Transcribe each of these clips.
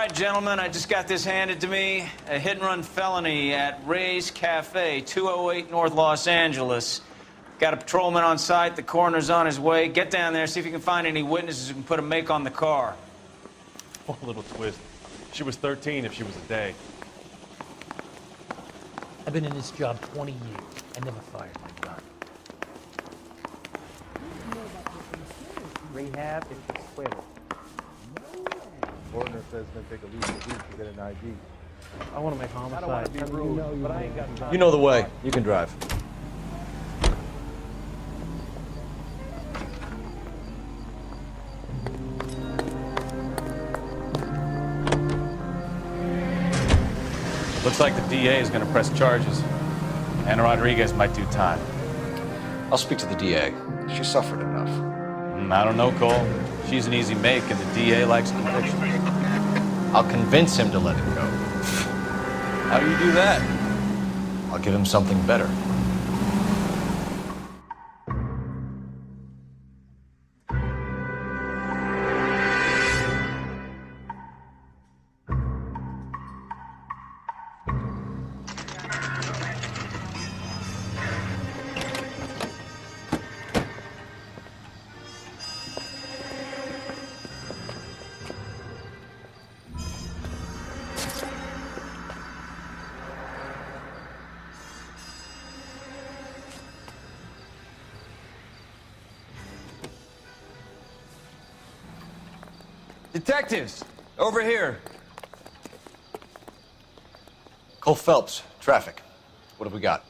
right, gentlemen, I just got this handed to me. A hit-and-run felony at Ray's Cafe, 208 North Los Angeles. Got a patrolman on site. The coroner's on his way. Get down there, see if you can find any witnesses who can put a make on the car. Oh, little twist. She was 13 if she was a day. I've been in this job 20 years. I never fired my gun. Rehab is the sweater. Coroner says it's gonna take at least a week to get an ID. I want to make homicide. I don't want to be rude, but I ain't got time. You know the way. You can drive. Looks like the DA is going to press charges. Anna Rodriguez might do time. I'll speak to the DA. She suffered enough. I don't know, Cole. She's an easy make, and the DA likes conviction. I'll convince him to let it go. How do you do that? I'll give him something better. Detectives, over here. Cole Phelps, traffic. What have we got?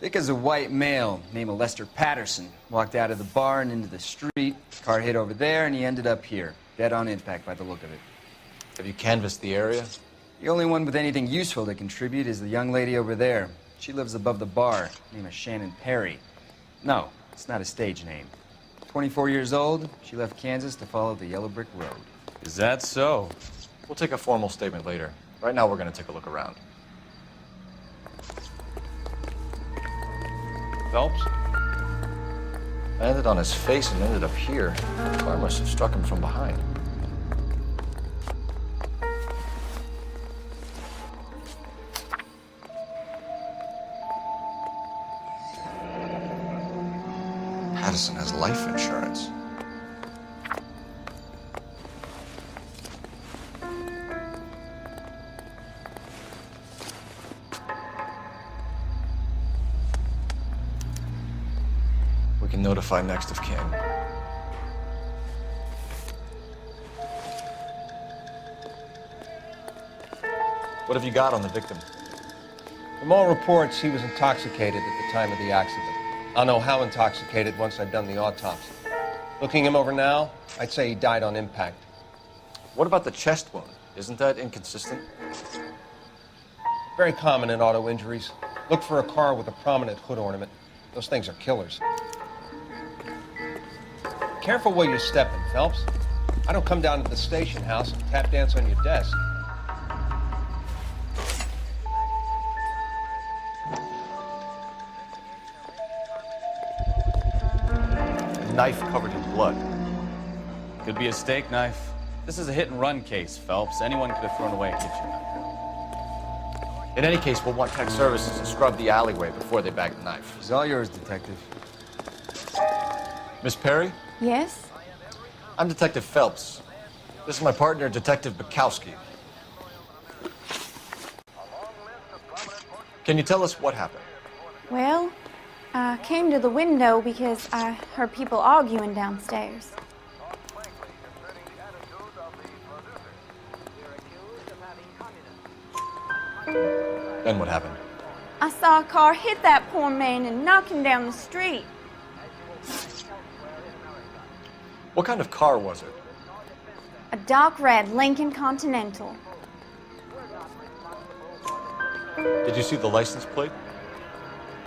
Vic is a white male named Lester Patterson. Walked out of the bar and into the street. Car hit over there, and he ended up here. Dead on impact by the look of it. Have you canvassed the area? The only one with anything useful to contribute is the young lady over there. She lives above the bar. Name is Shannon Perry. No, it's not a stage name. 24 years old, she left Kansas to follow the Yellow Brick Road. Is that so? We'll take a formal statement later. Right now, we're going to take a look around. Phelps? Landed on his face and ended up here. The car must have struck him from behind. Patterson has life insurance. We can notify next of kin. What have you got on the victim? From all reports, he was intoxicated at the time of the accident. I'll know how intoxicated once I've done the autopsy. Looking him over now, I'd say he died on impact. What about the chest wound? Isn't that inconsistent? Very common in auto injuries. Look for a car with a prominent hood ornament. Those things are killers. Careful where you're stepping, Phelps. I don't come down to the station house and tap dance on your desk. Knife covered in blood. Could be a steak knife. This is a hit-and-run case, Phelps. Anyone could have thrown away a kitchen knife. In any case, we'll want tech services to scrub the alleyway before they bag the knife. It's all yours, Detective. Miss Perry? Yes? I'm Detective Phelps. This is my partner, Detective Bukowski. Can you tell us what happened? Well, I came to the window because I heard people arguing downstairs. Then what happened? I saw a car hit that poor man and knock him down the street. What kind of car was it? A dark red Lincoln Continental. Did you see the license plate?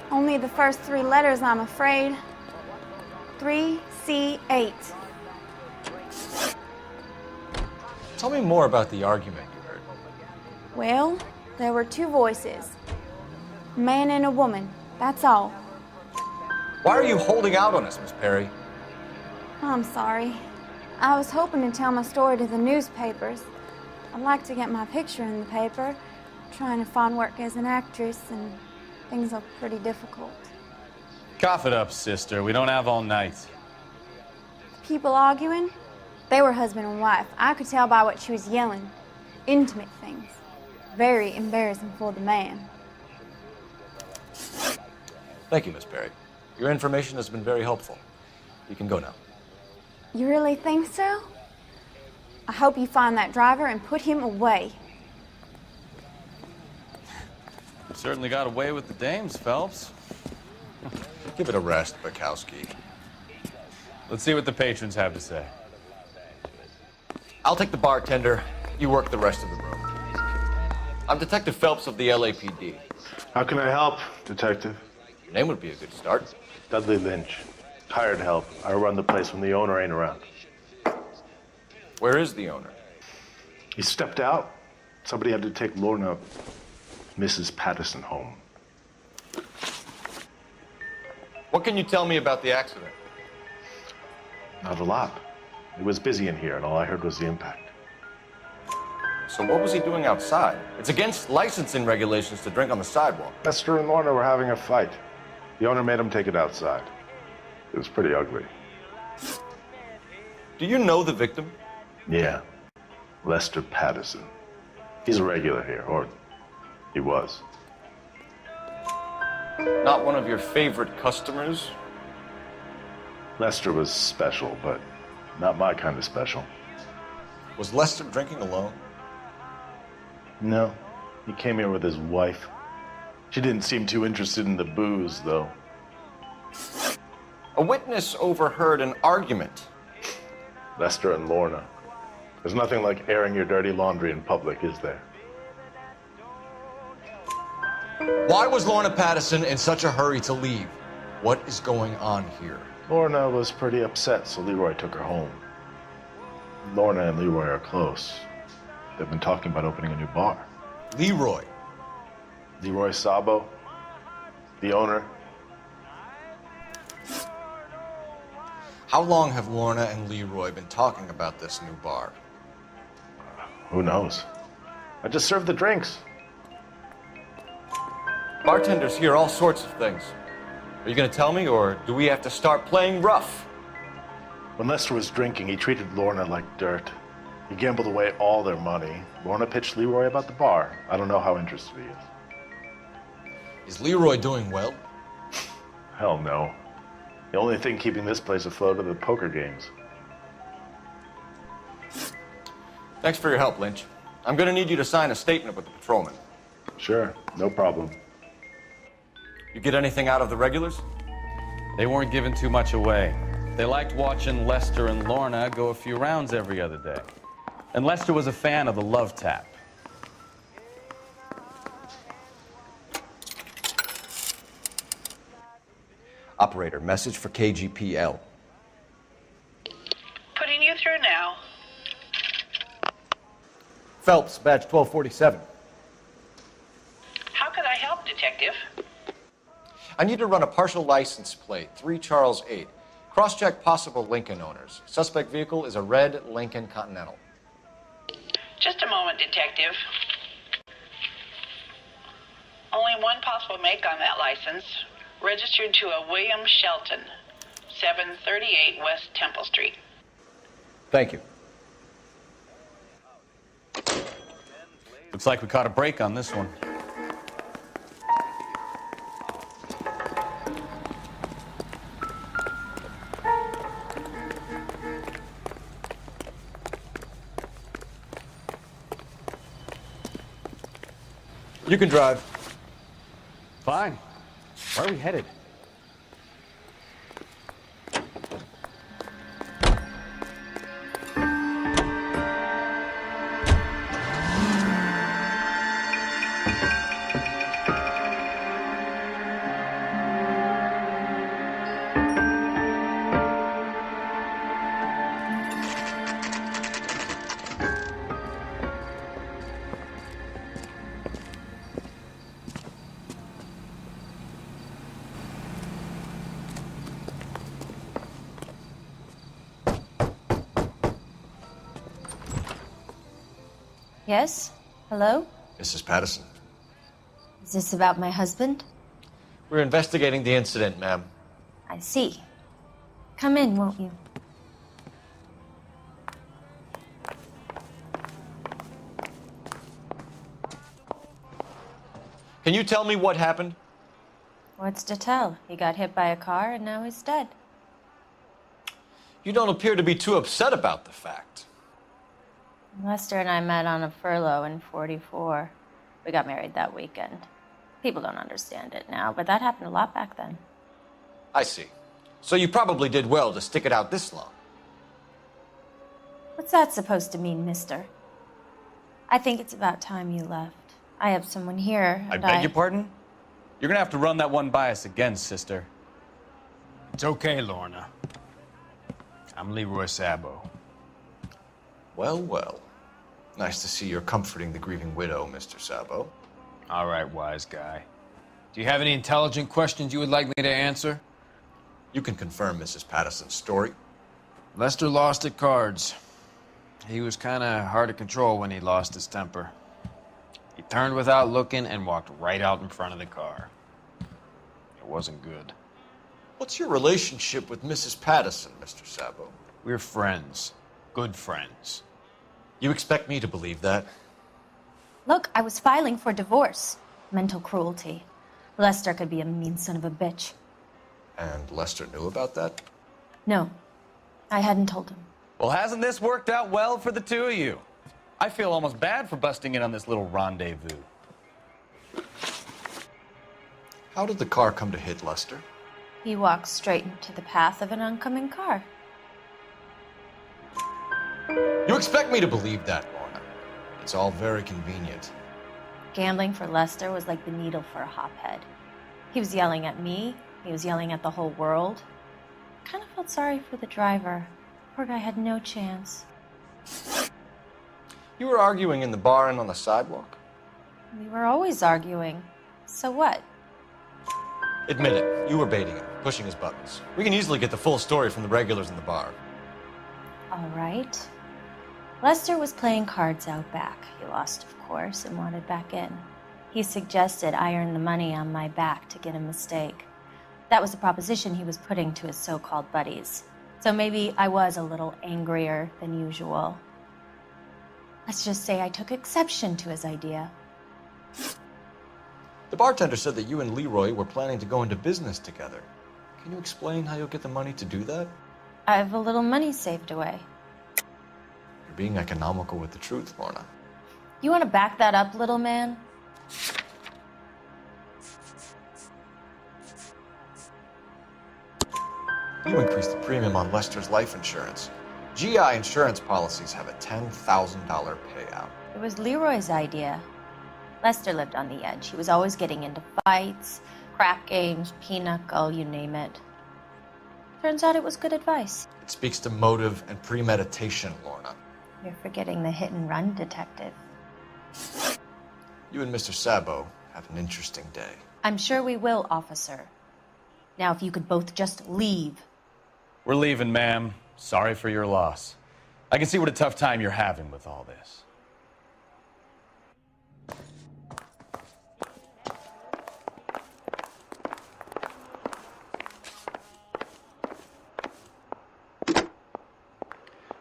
Only the first three letters, I'm afraid. 3C8. Tell me more about the argument you heard. Well, there were two voices. A man and a woman, that's all. Why are you holding out on us, Miss Perry? I'm sorry. I was hoping to tell my story to the newspapers, I'd like to get my picture in the paper. Trying to find work as an actress, and things are pretty difficult. Cough it up, sister. We don't have all night. People arguing? They were husband and wife. I could tell by what she was yelling. Intimate things. Very embarrassing for the man. Thank you, Miss Perry. Your information has been very helpful. You can go now. You really think so? I hope you find that driver and put him away. You certainly got away with the dames, Phelps. Give it a rest, Bukowski. Let's see what the patrons have to say. I'll take the bartender. You work the rest of the room. I'm Detective Phelps of the LAPD. How can I help, Detective? Your name would be a good start. Dudley Lynch. Hired help. I run the place when the owner ain't around. Where is the owner? He stepped out. Somebody had to take Lorna, Mrs. Patterson, home. What can you tell me about the accident? Not a lot. It was busy in here, and all I heard was the impact. So what was he doing outside? It's against licensing regulations to drink on the sidewalk. Lester and Lorna were having a fight. The owner made him take it outside. It was pretty ugly. Do you know the victim? Yeah. Lester Patterson. He's a regular here, or he was. Not one of your favorite customers? Lester was special, but not my kind of special. Was Lester drinking alone? No. He came here with his wife. She didn't seem too interested in the booze, though. A witness overheard an argument. Lester and Lorna. There's nothing like airing your dirty laundry in public, is there? Why was Lorna Patterson in such a hurry to leave? What is going on here? Lorna was pretty upset, so Leroy took her home. Lorna and Leroy are close. They've been talking about opening a new bar. Leroy. Leroy Sabo, the owner. How long have Lorna and Leroy been talking about this new bar? Who knows? I just served the drinks. Bartenders hear all sorts of things. Are you going to tell me, or do we have to start playing rough? When Lester was drinking, he treated Lorna like dirt. He gambled away all their money. Lorna pitched Leroy about the bar. I don't know how interested he is. Is Leroy doing well? Hell no. The only thing keeping this place afloat are the poker games. Thanks for your help, Lynch. I'm going to need you to sign a statement with the patrolman. Sure, no problem. You get anything out of the regulars? They weren't giving too much away. They liked watching Lester and Lorna go a few rounds every other day. And Lester was a fan of the love tap. Operator, message for KGPL. Putting you through now. Phelps, badge 1247. How can I help, Detective? I need to run a partial license plate, 3 Charles 8. Cross-check possible Lincoln owners. Suspect vehicle is a red Lincoln Continental. Just a moment, Detective. Only one possible make on that license. Registered to a William Shelton, 738 West Temple Street. Thank you. Looks like we caught a break on this one. You can drive. Fine. Where are we headed? Yes? Hello? Mrs. Patterson. Is this about my husband? We're investigating the incident, ma'am. I see. Come in, won't you? Can you tell me what happened? What's to tell? He got hit by a car and now he's dead. You don't appear to be too upset about the fact. Lester and I met on a furlough in '44. We got married that weekend. People don't understand it now, but that happened a lot back then. I see. So you probably did well to stick it out this long. What's that supposed to mean, mister? I think it's about time you left. I have someone here, I and beg your pardon? You're gonna have to run that one by us again, sister. It's okay, Lorna. I'm Leroy Sabo. Well, well. Nice to see you're comforting the grieving widow, Mr. Sabo. All right, wise guy. Do you have any intelligent questions you would like me to answer? You can confirm Mrs. Patterson's story. Lester lost at cards. He was kind of hard to control when he lost his temper. He turned without looking and walked right out in front of the car. It wasn't good. What's your relationship with Mrs. Patterson, Mr. Sabo? We're friends. Good friends. You expect me to believe that? Look, I was filing for divorce. Mental cruelty. Lester could be a mean son of a bitch. And Lester knew about that? No, I hadn't told him. Well, hasn't this worked out well for the two of you? I feel almost bad for busting in on this little rendezvous. How did the car come to hit Lester? He walked straight into the path of an oncoming car. You expect me to believe that, Lorna? It's all very convenient. Gambling for Lester was like the needle for a hophead. He was yelling at me. He was yelling at the whole world. I kind of felt sorry for the driver. Poor guy had no chance. You were arguing in the bar and on the sidewalk? We were always arguing. So what? Admit it, you were baiting him, pushing his buttons. We can easily get the full story from the regulars in the bar. All right. Lester was playing cards out back. He lost, of course, and wanted back in. He suggested I earn the money on my back to get a mistake. That was the proposition he was putting to his so-called buddies. So maybe I was a little angrier than usual. Let's just say I took exception to his idea. The bartender said that you and Leroy were planning to go into business together. Can you explain how you'll get the money to do that? I have a little money saved away. You're being economical with the truth, Lorna. You want to back that up, little man? You increased the premium on Lester's life insurance. GI insurance policies have a $10,000 payout. It was Leroy's idea. Lester lived on the edge. He was always getting into fights, crap games, pinochle, you name it. Turns out it was good advice. It speaks to motive and premeditation, Lorna. You're forgetting the hit and run detective. You and Mr. Sabo have an interesting day. I'm sure we will, officer. Now, if you could both just leave. We're leaving, ma'am. Sorry for your loss. I can see what a tough time you're having with all this.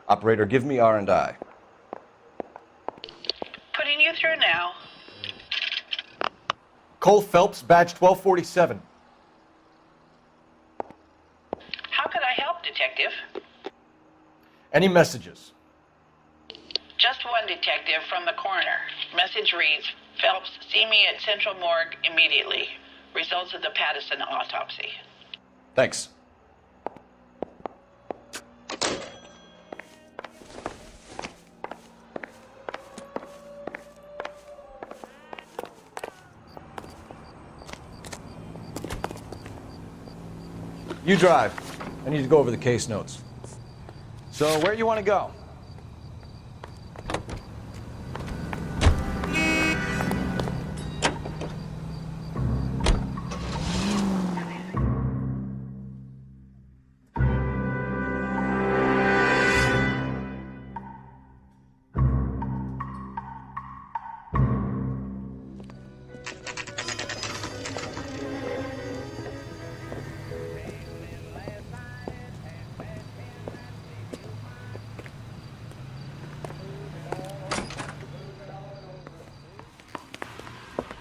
Operator, give me R&I. Putting you through now. Cole Phelps, badge 1247. How could I help, Detective? Any messages? Just one detective from the coroner. Message reads, Phelps, see me at Central Morgue immediately. Results of the Patterson autopsy. Thanks. You drive. I need to go over the case notes. So, where do you want to go?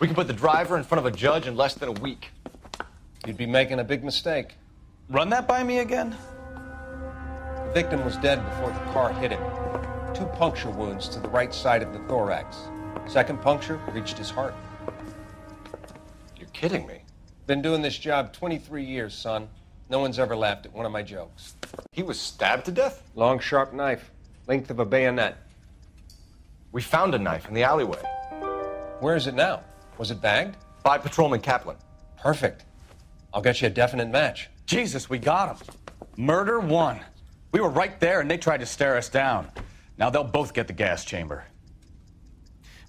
We can put the driver in front of a judge in less than a week. You'd be making a big mistake. Run that by me again? The victim was dead before the car hit him. 2 puncture wounds to the right side of the thorax. Second puncture reached his heart. You're kidding me. Been doing this job 23 years, son. No one's ever laughed at one of my jokes. He was stabbed to death? Long, sharp knife, length of a bayonet. We found a knife in the alleyway. Where is it now? Was it bagged? By Patrolman Kaplan. Perfect. I'll get you a definite match. Jesus, we got him. Murder 1. We were right there and they tried to stare us down. Now they'll both get the gas chamber.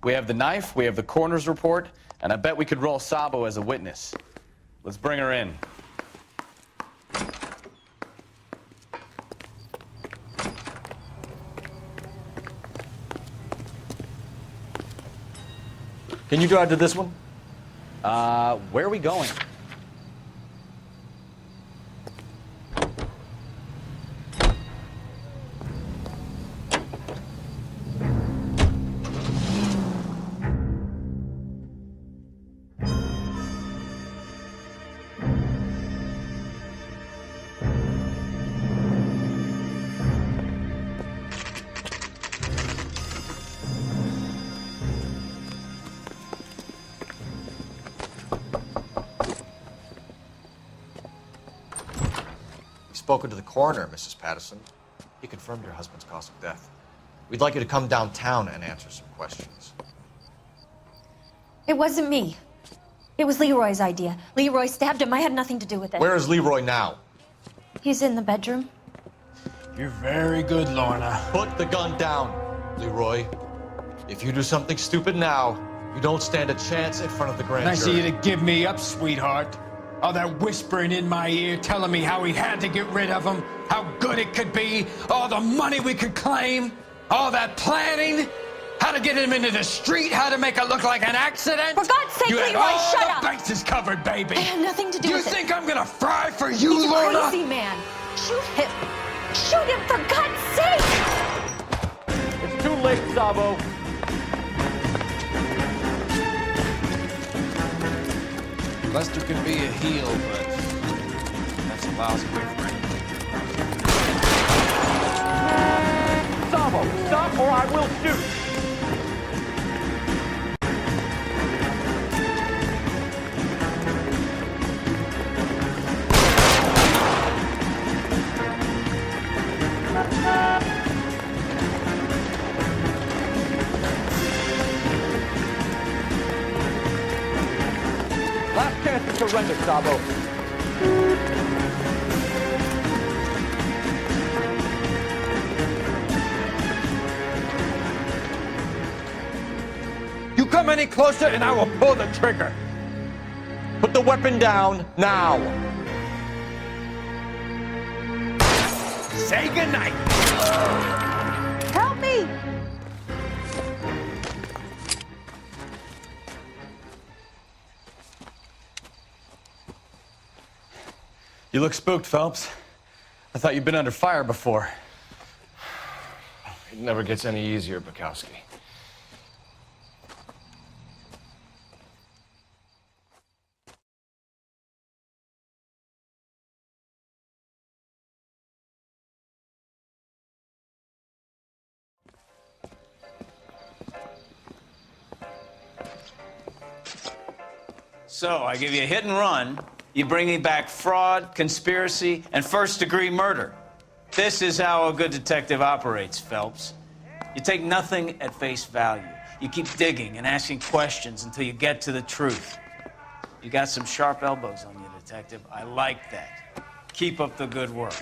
We have the knife, we have the coroner's report, and I bet we could roll Sabo as a witness. Let's bring her in. Can you drive to this one? Where are we going? Spoken to the coroner, Mrs. Patterson. He confirmed your husband's cause of death. We'd like you to come downtown and answer some questions. It wasn't me. It was Leroy's idea. Leroy stabbed him. I had nothing to do with it. Where is Leroy now? He's in the bedroom. You're very good, Lorna. Put the gun down, Leroy. If you do something stupid now, you don't stand a chance in front of the grand Nice of jury. you to give me up, sweetheart. All that whispering in my ear telling me how we had to get rid of him, how good it could be, all the money we could claim, all that planning, how to get him into the street, how to make it look like an accident. For God's sake, you had Leroy, all shut the up. bases covered, baby. I had nothing to do You with it. think I'm gonna fry for you, He's Lorna? a crazy man. Shoot him. Shoot him, for God's sake! It's too late, Sabo. Lester can be a heel, but that's a lousy way for him. Sabo, stop or I will shoot. Last chance to surrender, Sabo. You come any closer and I will pull the trigger. Put the weapon down now. Say goodnight. Help me! You look spooked, Phelps. I thought you'd been under fire before. It never gets any easier, Bukowski. So, I give you a hit and run. You bring me back fraud, conspiracy, and first-degree murder. This is how a good detective operates, Phelps. You take nothing at face value. You keep digging and asking questions until you get to the truth. You got some sharp elbows on you, detective. I like that. Keep up the good work.